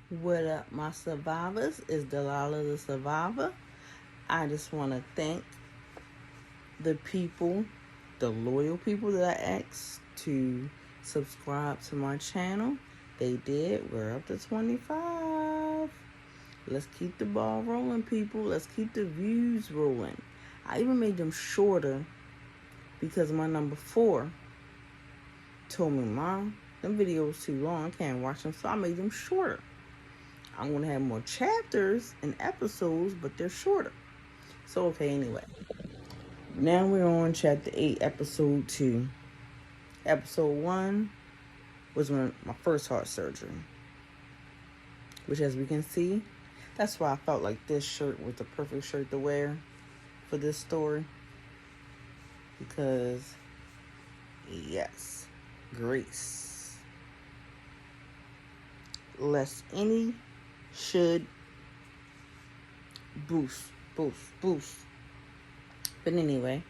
What up, my survivors? It's Delilah the Survivor. I just want to thank the people, the loyal people that I asked to subscribe to my channel. They did. We're up to 25. Let's keep the ball rolling, people. Let's keep the views rolling. I even made them shorter because my number 4 told me, Mom, them videos too long. I can't watch them, so I made them shorter. I'm going to have more chapters and episodes, but they're shorter. So, okay, anyway. Now we're on chapter 8, episode 2. Episode 1 was my first heart surgery. Which, as we can see, that's why I felt like this shirt was the perfect shirt to wear for this story. Because, yes, grace. Less any should boost. But anyway,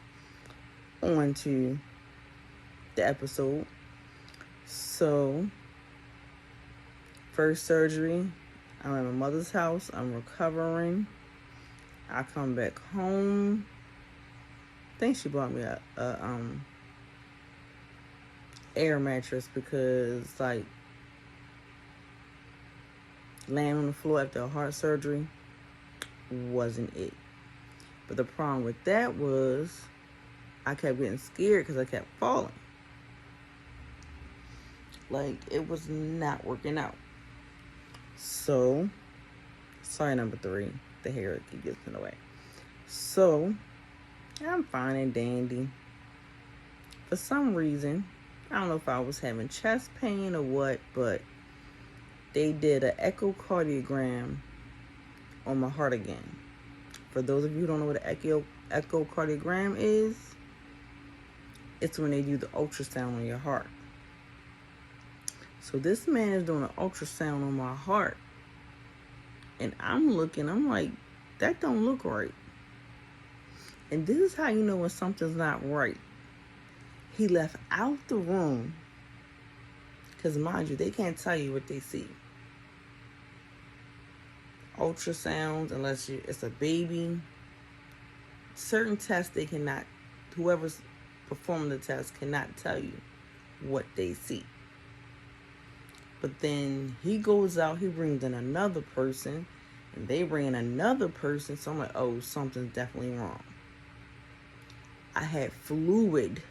on to the episode. So, first surgery, I'm at my mother's house. I'm recovering. I come back home. I think she bought me a air mattress because, like, laying on the floor after a heart surgery wasn't it. But the problem with that was I kept getting scared because I kept falling. Like, it was not working out. So, sorry, number 3. The hair keeps getting in the way. So, I'm fine and dandy. For some reason, I don't know if I was having chest pain or what, but they did an echocardiogram on my heart again. For those of you who don't know what an echocardiogram is, it's when they do the ultrasound on your heart. So this man is doing an ultrasound on my heart. And I'm like, that don't look right. And this is how you know when something's not right. He left out the room. Because mind you, they can't tell you what they see. Ultrasounds, unless it's a baby. Certain tests they cannot, whoever's performing the test cannot tell you what they see. But then he goes out, he brings in another person, and they bring in another person. So I'm like, oh, something's definitely wrong. I had fluid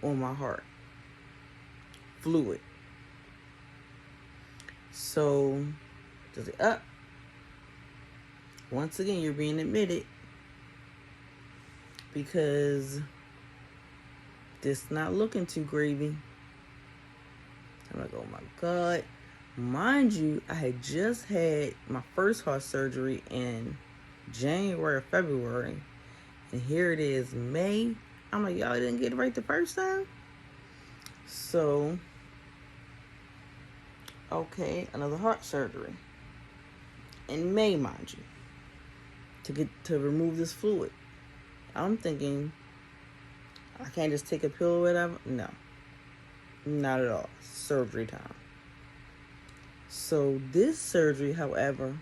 on my heart. Fluid. So, just up. Once again, you're being admitted because this not looking too gravy. I'm like, oh my God. Mind you, I had just had my first heart surgery in January or February. And here it is, May. I'm like, y'all didn't get it right the first time? So, okay, another heart surgery. In May, mind you. To remove this fluid. I'm thinking, I can't just take a pill or whatever. No. Not at all. Surgery time. So this surgery, however,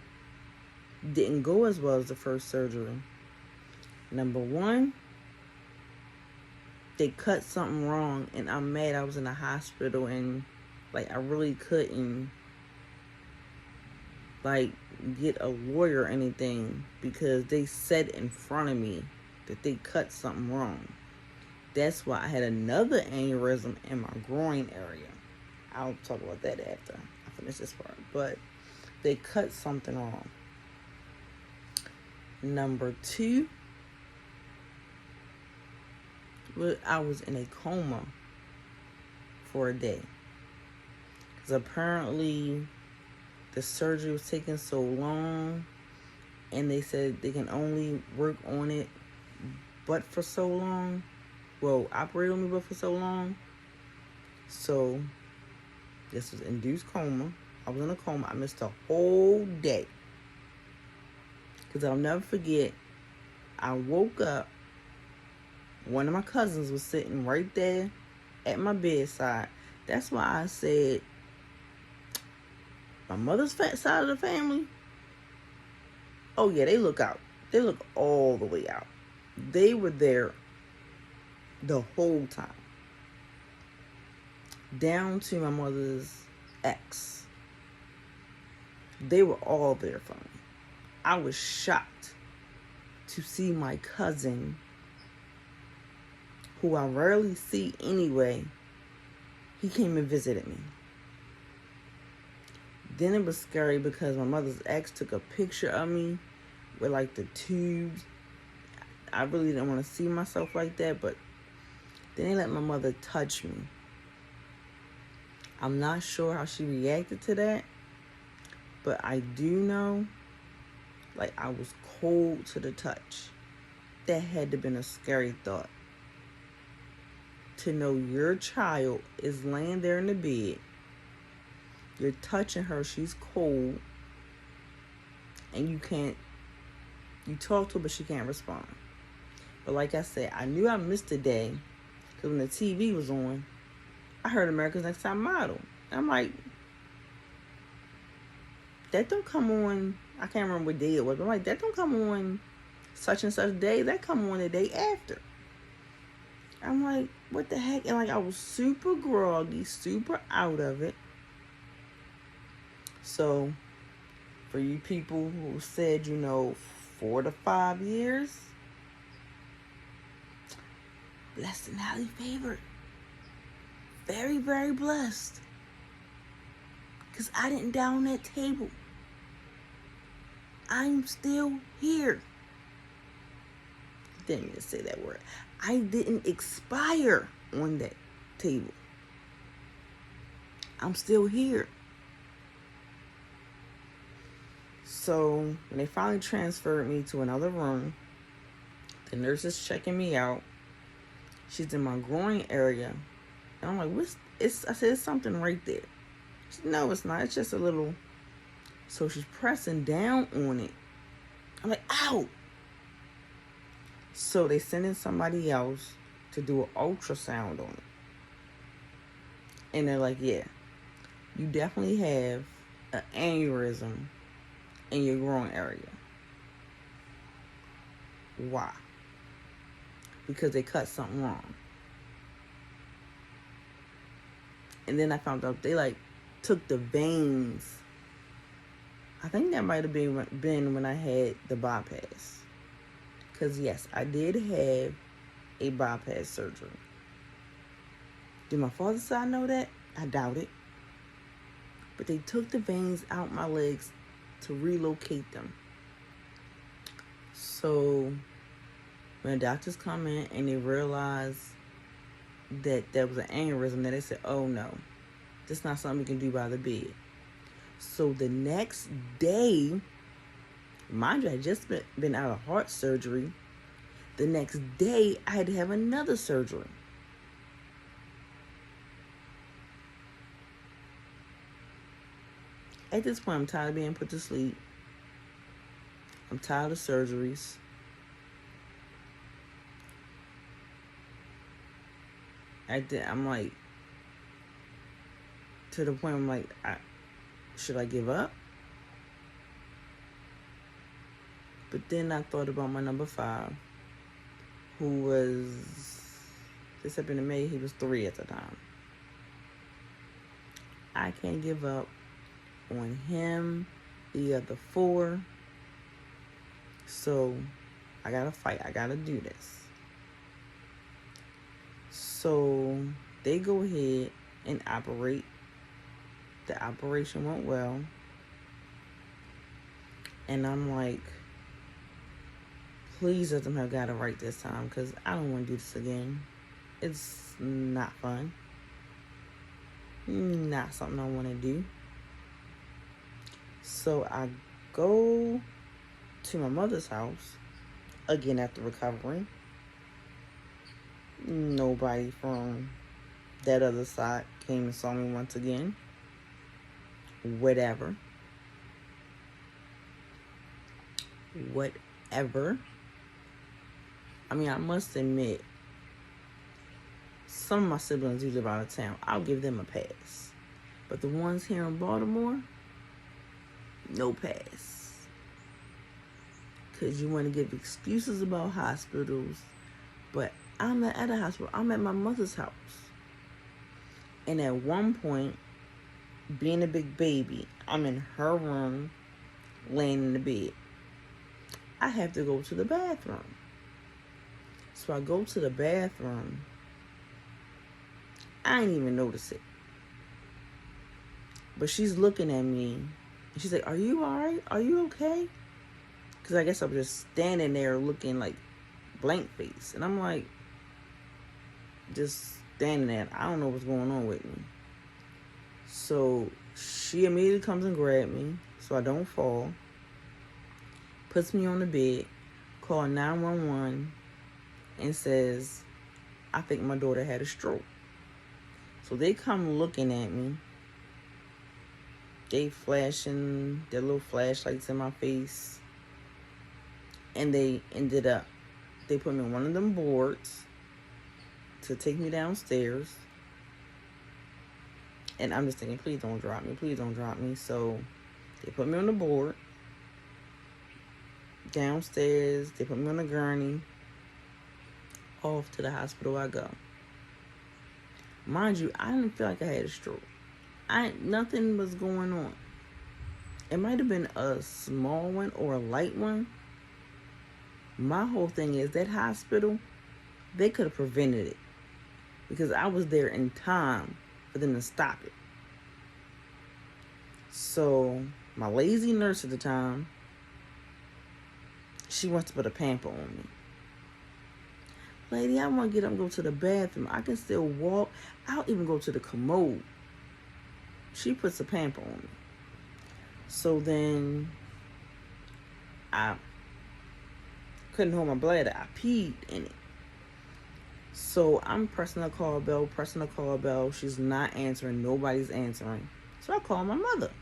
didn't go as well as the first surgery. Number 1, they cut something wrong, and I'm mad. I was in the hospital, and like I really couldn't like get a lawyer or anything because they said in front of me that they cut something wrong. That's why I had another aneurysm in my groin area. I'll talk about that after I finish this part. But they cut something wrong. Number 2, I was in a coma for a day. Because apparently the surgery was taking so long, and they said they can only work on it but for so long. Well, operate on me but for so long. So, this was induced coma. I was in a coma. I missed a whole day. Because I'll never forget, I woke up. One of my cousins was sitting right there at my bedside. That's why I said My mother's side of the family, oh yeah, they look out. They look all the way out. They were there the whole time. Down to my mother's ex. They were all there for me. I was shocked to see my cousin, who I rarely see anyway. He came and visited me. Then it was scary because my mother's ex took a picture of me with like the tubes. I really didn't want to see myself like that, but then they let my mother touch me. I'm not sure how she reacted to that, but I do know, like, I was cold to the touch. That had to have been a scary thought. To know your child is laying there in the bed, you're touching her, she's cold, and you talk to her, but she can't respond. But like I said, I knew I missed a day, because when the TV was on, I heard America's Next Top Model. I'm like, that don't come on, I can't remember what day it was, but I'm like, that don't come on such and such day, that come on the day after. I'm like, what the heck? And like, I was super groggy, super out of it. So, for you people who said, 4 to 5 years, blessed and highly favored. Very, very blessed. Because I didn't die on that table. I'm still here. Didn't even say that word. I didn't expire on that table. I'm still here. So when they finally transferred me to another room, the nurse is checking me out. She's in my groin area. And I'm like, I said, it's something right there. She said, no, it's not. It's just a little. So she's pressing down on it. I'm like, ow. So they send in somebody else to do an ultrasound on it. And they're like, yeah, you definitely have an aneurysm in your groin area. Why? Because they cut something wrong. And then I found out they took the veins. I think that might have been when I had the bypass. Because yes, I did have a bypass surgery. Did my father's side know that? I doubt it. But they took the veins out my legs to relocate them. So when the doctors come in and they realize that there was an aneurysm, then they said, oh no, this is not something we can do by the bed. So the next day, mind you, I had just been out of heart surgery. The next day, I had to have another surgery. At this point, I'm tired of being put to sleep. I'm tired of surgeries. I'm like, to the point I'm like, should I give up? But then I thought about my number 5, who was, this happened in May, he was 3 at the time. I can't give up on him, the other 4. So I gotta fight. I gotta do this. So they go ahead and operate. The operation went well. And I'm like, please let them have got it right this time, because I don't want to do this again. It's not fun. Not something I want to do. So I go to my mother's house again after recovering. Nobody from that other side came and saw me once again. Whatever. I mean, I must admit, some of my siblings who live out of town, I'll give them a pass. But the ones here in Baltimore, no pass. Because you want to give excuses about hospitals. But I'm not at a hospital. I'm at my mother's house. And at one point, being a big baby, I'm in her room, laying in the bed. I have to go to the bathroom. So I go to the bathroom. I didn't even notice it. But she's looking at me. And she's like, are you all right? Are you okay? Because I guess I was just standing there looking like blank face. And I'm like, just standing there. I don't know what's going on with me. So she immediately comes and grabs me so I don't fall. Puts me on the bed. Call 911 and says, I think my daughter had a stroke. So they come looking at me. They flashing their little flashlights in my face. And they put me on one of them boards to take me downstairs. And I'm just thinking, please don't drop me. Please don't drop me. So they put me on the board. Downstairs. They put me on the gurney. Off to the hospital I go. Mind you, I didn't feel like I had a stroke. Nothing was going on. It might have been a small one or a light one. My whole thing is that hospital, they could have prevented it. Because I was there in time for them to stop it. So, my lazy nurse at the time, she wants to put a pamper on me. Lady, I want to get up and go to the bathroom. I can still walk. I'll even go to the commode. She puts a pamper on me. So then, I couldn't hold my bladder. I peed in it. So I'm pressing the call bell. She's not answering. Nobody's answering. So I call my mother.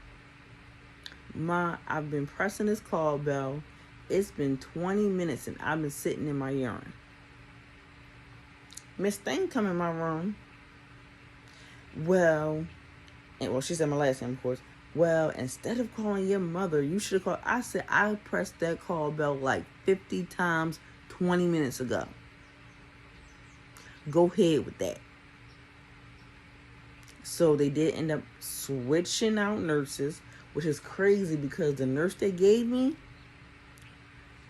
I've been pressing this call bell. It's been 20 minutes and I've been sitting in my urine. Miss Thing come in my room. Well, she said my last name, of course. Well, instead of calling your mother, you should have called. I said, I pressed that call bell like 50 times 20 minutes ago. Go ahead with that. So they did end up switching out nurses, which is crazy because the nurse they gave me,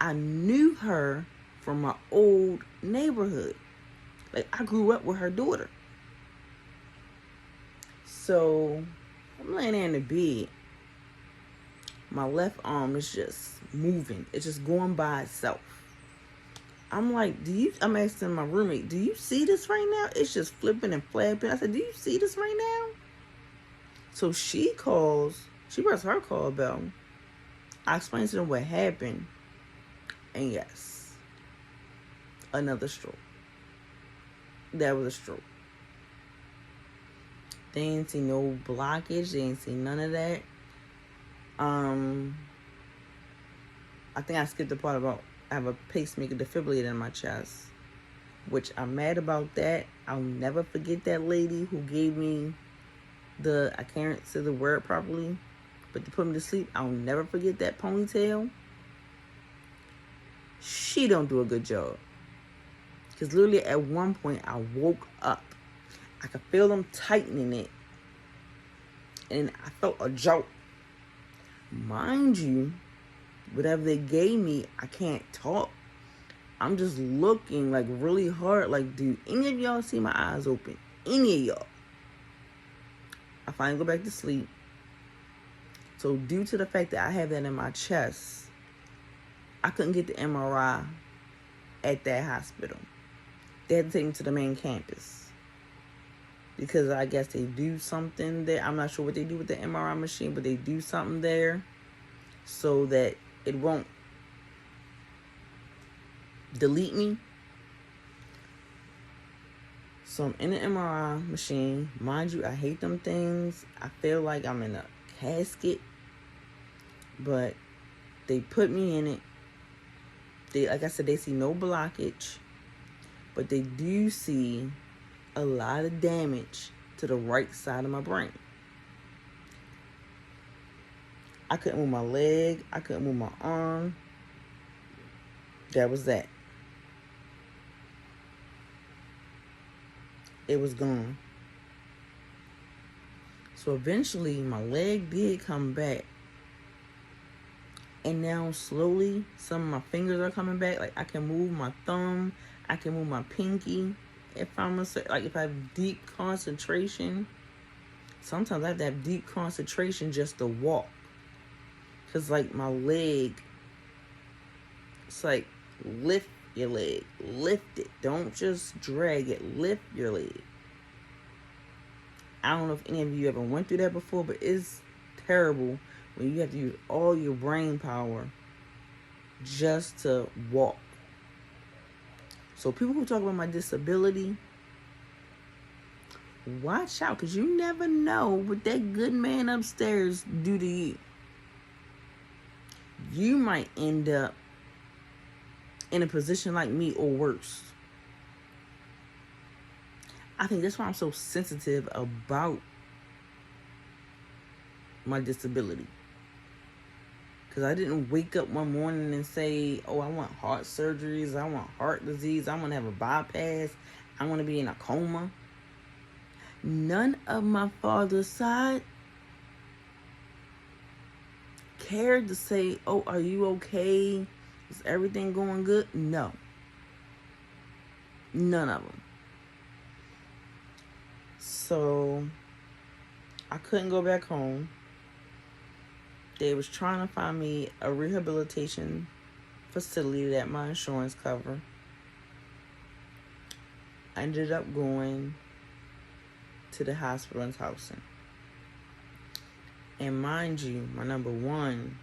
I knew her from my old neighborhood. Like, I grew up with her daughter. So I'm laying there in the bed. My left arm is just moving. It's just going by itself. I'm like, I'm asking my roommate, do you see this right now? It's just flipping and flapping. I said, do you see this right now? So she presses her call bell. I explained to them what happened. And yes, another stroke. That was a stroke. They didn't see no blockage. They didn't see none of that. I think I skipped the part about I have a pacemaker defibrillator in my chest, which I'm mad about that. I'll never forget that lady who gave me I can't say the word properly, but to put me to sleep. I'll never forget that ponytail. She don't do a good job. Because literally at one point I woke up. I could feel them tightening it. And I felt a jolt. Mind you, whatever they gave me, I can't talk. I'm just looking like really hard. Like, do any of y'all see my eyes open? Any of y'all? I finally go back to sleep. So due to the fact that I have that in my chest, I couldn't get the MRI at that hospital. They had to take me to the main campus. Because I guess they do something there. I'm not sure what they do with the MRI machine, but they do something there so that it won't delete me. So I'm in the MRI machine. Mind you, I hate them things. I feel like I'm in a casket. But they put me in it. Like I said, they see no blockage. But they do see a lot of damage to the right side of my brain. I couldn't move my leg. I couldn't move my arm. That was that. It was gone. So eventually my leg did come back. And now slowly some of my fingers are coming back. Like I can move my thumb. I can move my pinky. If I have deep concentration. Sometimes I have to have deep concentration just to walk. Because like my leg, it's like lift your leg. Lift it. Don't just drag it. Lift your leg. I don't know if any of you ever went through that before, but it's terrible when you have to use all your brain power just to walk. So people who talk about my disability, watch out, because you never know what that good man upstairs do to you. You might end up in a position like me or worse. I think that's why I'm so sensitive about my disability. Because I didn't wake up one morning and say, oh, I want heart surgeries, I want heart disease, I want to have a bypass, I want to be in a coma. None of my father's side cared to say, oh, are you okay? Is everything going good? No. None of them. So I couldn't go back home. They was trying to find me a rehabilitation facility that my insurance covered. I ended up going to the hospital in Towson. And mind you, my number one,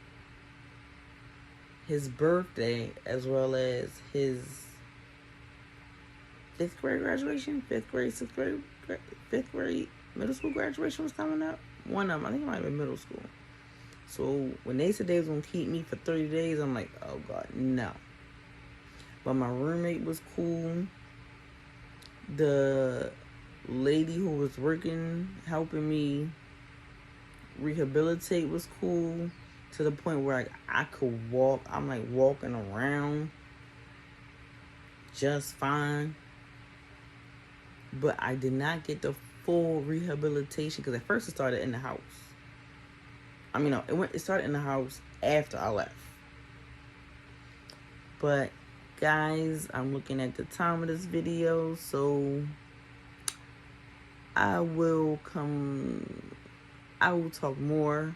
his birthday as well as his 5th grade graduation, 5th grade, 6th grade, 5th grade, middle school graduation was coming up. One of them, I think it might have been middle school. So when they said they was going to keep me for 30 days, I'm like, oh God, no. But my roommate was cool. The lady who was working, helping me rehabilitate was cool. To the point where I could walk. I'm like walking around just fine. But I did not get the full rehabilitation because at first it started in the house. I mean, no, it started in the house after I left. But guys, I'm looking at the time of this video, so I will talk more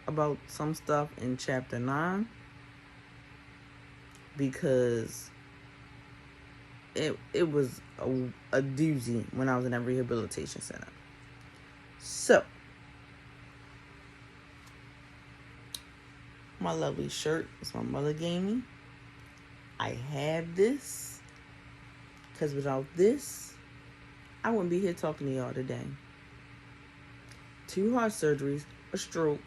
about some stuff in chapter 9 because it was a doozy when I was in that rehabilitation center. So my lovely shirt is my mother gave me. I have this because without this I wouldn't be here talking to y'all today. 2 heart surgeries, a stroke,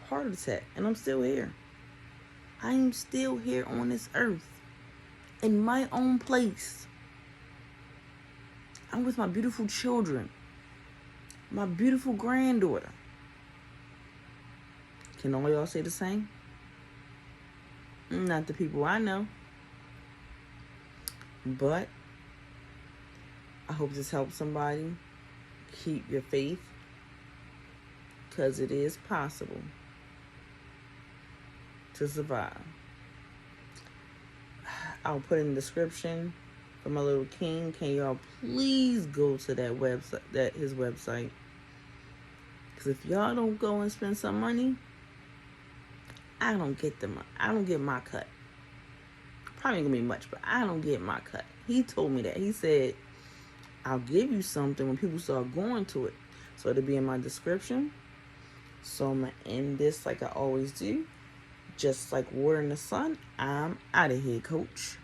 heart attack, and I'm still here. I am still here on this earth in my own place. I'm with my beautiful children, my beautiful granddaughter. Can all y'all say the same? Not the people I know. But I hope this helps somebody. Keep your faith, because it is possible to survive. I'll put in the description for my little king. Can y'all please go to that website, his website? Because if y'all don't go and spend some money, I don't get my cut. Probably ain't gonna be much, but I don't get my cut. He told me that. He said, I'll give you something when people start going to it. So it'll be in my description. So I'm going to end this like I always do. Just like water in the sun, I'm out of here, coach.